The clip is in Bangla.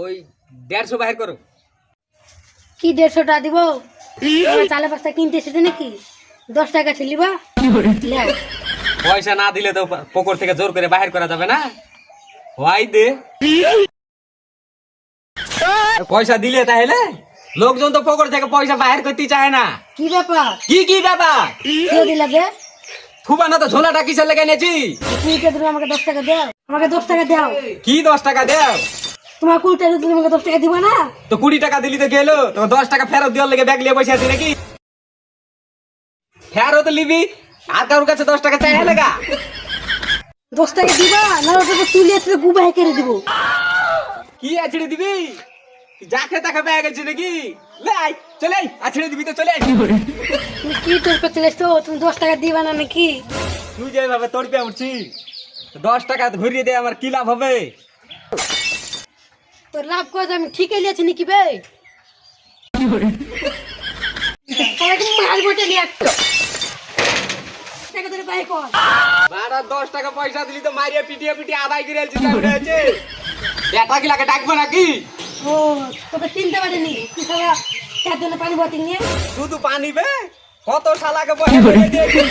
ওই 150 বাহির করো। কি 150 টাকা দিব? চালে পাঁচটা কিনতে এসেছে নাকি? 10 টাকা ছিলিবা। পয়সা না দিলে তো পকর থেকে জোর করে বাহির করা যাবে না। ওয়াই দে পয়সা দিলে তাহলে লোকজন তো পকর থেকে পয়সা বাহির করতে চায় না। কি ব্যাপার? কি ব্যাপার? কে দিলা যে? থুবানো তো ঝোলাটা কিসের লেগে নেছি? তুমি কে তুমি আমাকে 10 টাকা দাও। আমাকে 10 টাকা দাও। কি 10 টাকা দেও? তোমার কুলটা যদি আমাকে 10 টাকা দিবা না? তো 20 টাকা দিলি তো গেল, তো 10 টাকা ফেরত দেওয়ার লেগে ব্যাগ নিয়ে বসে আছি নাকি? ফেরত লিবি আর কারোর কাছে 10 টাকা চাই লাগা? 10 টাকা দিবা না ওটাকে তুলে এসে গুবাই করে দিব। কি আছড়ে দিবি? যাকে তাকে ব্যাগ আছে নাকি? লাই চলে আই, আছড়ে দিবি তো চলে আই। তুমি কি তোর করতে লেছো? তুমি 10 টাকা দিবা না নাকি? তুই যেভাবে তোর পে উঠছি 10 টাকা ঘুরিয়ে দে, আমার কি লাভ হবে? তোর লাভ করে আমি ঠিকই লিয়েছি নাকি বে? তাহলে মাল বটে নিয়ে আসতো। টাকা ধরে বাই কর। বাড়া 10 টাকা পয়সা দিলি তো মারিয়া পিটিয়ে আদায় করে আলছিস না হয়েছে। বেটা কি লাগে ডাকবো নাকি? ও তোকে চিনতে পারিনি তুই সারা চার জন্য পানি বোতল নিয়ে শুধু পানি বে, কত শালাকে পয়সা দিয়ে দিয়েছি।